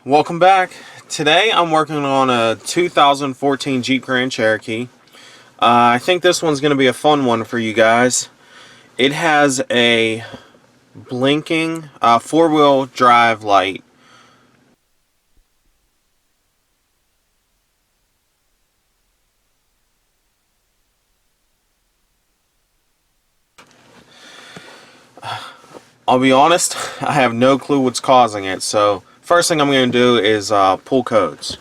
Welcome back. Today I'm working on a 2014 Jeep Grand Cherokee. I think this one's going to be a fun one for you guys. It has a blinking four-wheel drive light. I'll be honest, I have no clue what's causing it, so first thing I'm going to do is pull codes.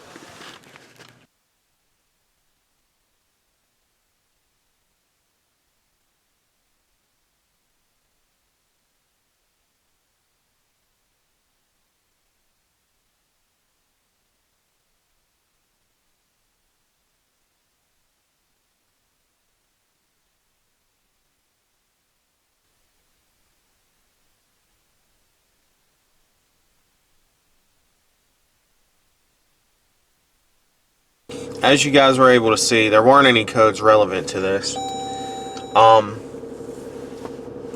As you guys were able to see, there weren't any codes relevant to this.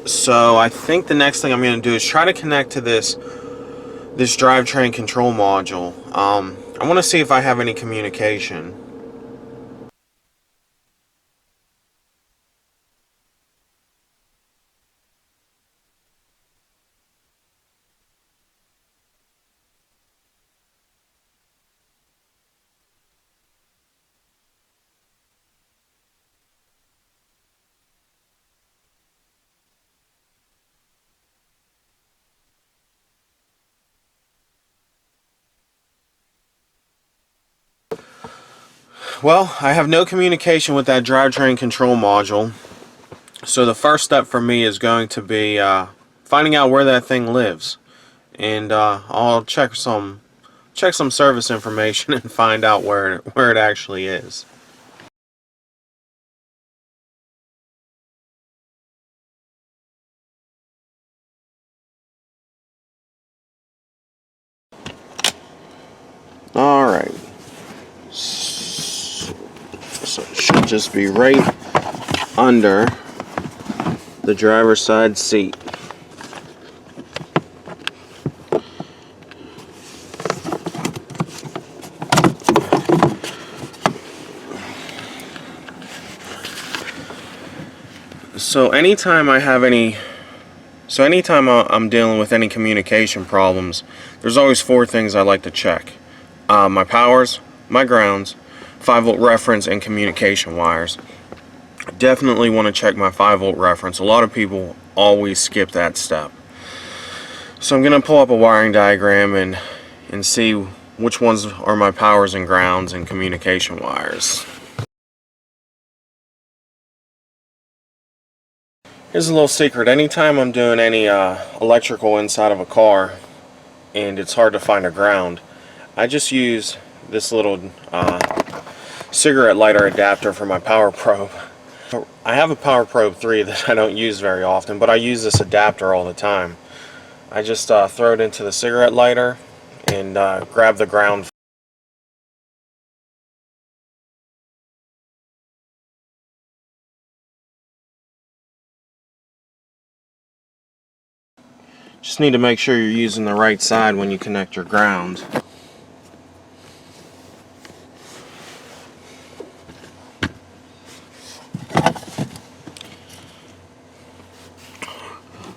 So I think the next thing I'm going to do is try to connect to this drivetrain control module. I want to see if I have any communication. Well, I have no communication with that drivetrain control module. So the first step for me is going to be finding out where that thing lives. And I'll check some service information and find out where it actually is. Alright. So it should just be right under the driver's side seat. So anytime I'm dealing with any communication problems, there's always four things I like to check. My powers, my grounds, 5-volt reference, and communication wires. Definitely want to check my 5-volt reference. A lot of people always skip that step. So I'm going to pull up a wiring diagram and see which ones are my powers and grounds and communication wires. Here's a little secret. Anytime I'm doing any electrical inside of a car and it's hard to find a ground, I just use this little cigarette lighter adapter for my power probe. I have a power probe 3 that I don't use very often, but I use this adapter all the time. I just throw it into the cigarette lighter and grab the ground. Just need to make sure you're using the right side when you connect your ground.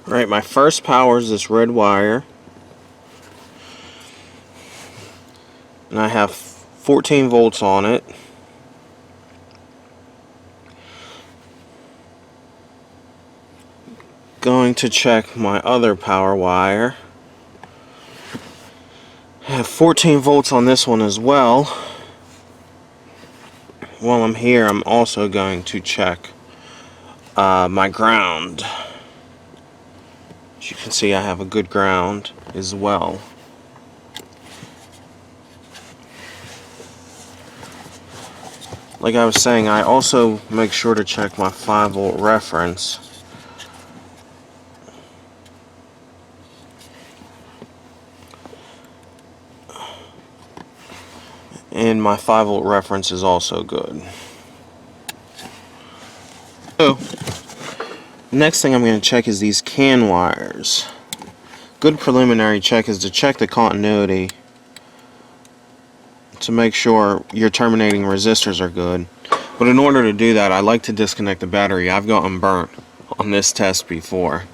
Alright, my first power is this red wire. And I have 14 volts on it. Going to check my other power wire. I have 14 volts on this one as well. While I'm here, I'm also going to check my ground. As you can see, I have a good ground as well. Like I was saying, I also make sure to check my 5-volt reference. And my 5-volt reference is also good. So, next thing I'm going to check is these CAN wires. Good preliminary check is to check the continuity to make sure your terminating resistors are good. But in order to do that, I like to disconnect the battery. I've gotten burnt on this test before.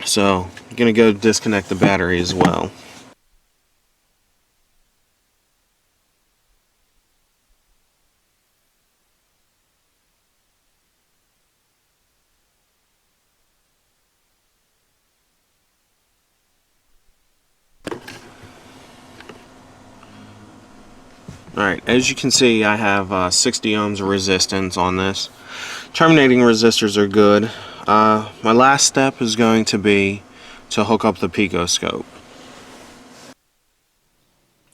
So I'm going to go disconnect the battery as well. Alright, as you can see, I have 60 ohms of resistance on this. Terminating resistors are good. My last step is going to be to hook up the picoscope.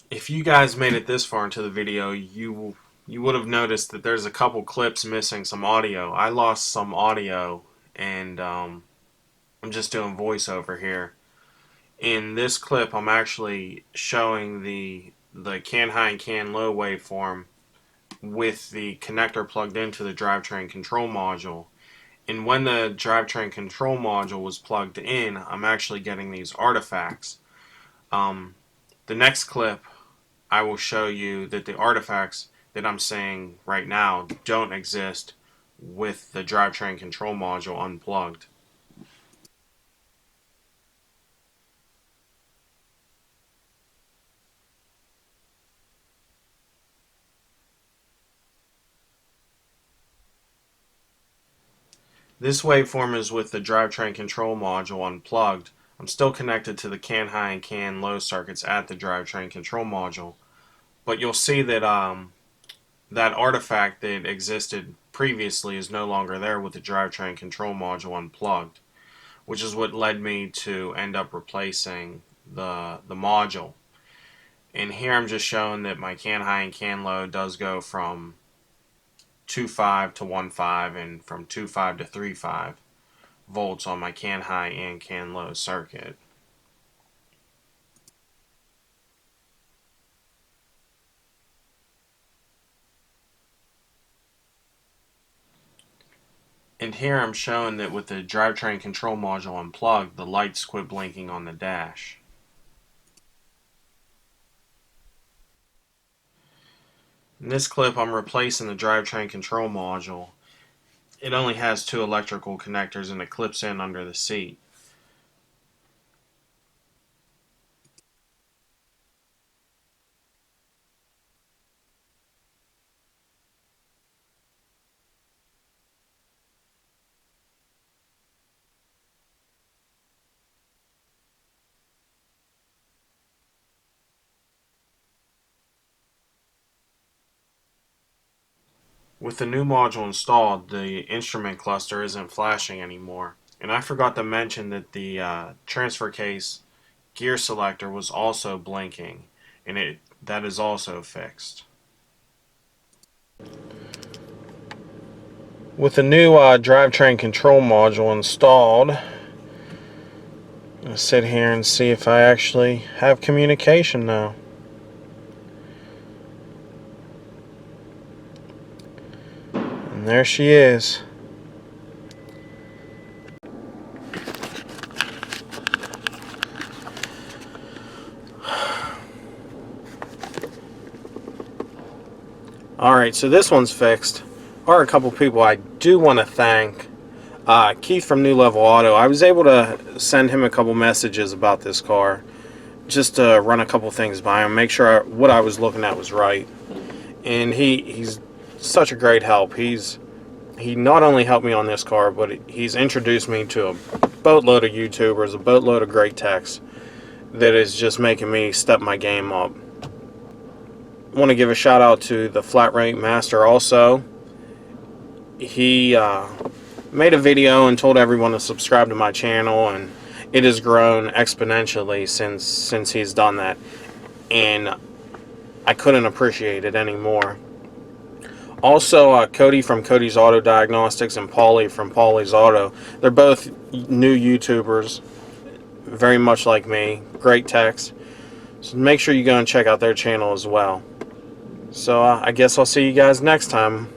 If you guys made it this far into the video, you would have noticed that there's a couple clips missing some audio. I lost some audio, and I'm just doing voiceover here. In this clip, I'm actually showing the can high and can low waveform with the connector plugged into the drivetrain control module. And when the drivetrain control module was plugged in, I'm actually getting these artifacts. The next clip, I will show you that the artifacts that I'm saying right now don't exist with the drivetrain control module unplugged. This waveform is with the drivetrain control module unplugged. I'm still connected to the can high and can low circuits at the drivetrain control module. But you'll see that that artifact that existed previously is no longer there with the drivetrain control module unplugged, which is what led me to end up replacing the module. And here I'm just showing that my can high and can low does go from 2.5 to 1.5 and from 2.5 to 3.5 volts on my can high and can low circuit. And here I'm showing that with the drivetrain control module unplugged, the lights quit blinking on the dash. In this clip, I'm replacing the drivetrain control module. It only has 2 electrical connectors and it clips in under the seat. With the new module installed, the instrument cluster isn't flashing anymore. And I forgot to mention that the transfer case gear selector was also blinking, and that is also fixed. With the new drivetrain control module installed, I'm going to sit here and see if I actually have communication now. And there she is. Alright, so this one's fixed. There are a couple people I do want to thank. Keith from New Level Auto. I was able to send him a couple messages about this car, just to run a couple things by him, make sure what I was looking at was right. And he's such a great help. He not only helped me on this car, but he's introduced me to a boatload of YouTubers, a boatload of great techs that is just making me step my game up. I want to give a shout out to the Flat Rate Master also. He made a video and told everyone to subscribe to my channel, and it has grown exponentially since he's done that, and I couldn't appreciate it anymore. Also, Cody from Cody's Auto Diagnostics and Paulie from Paulie's Auto. They're both new YouTubers, very much like me, great techs. So make sure you go and check out their channel as well. So I guess I'll see you guys next time.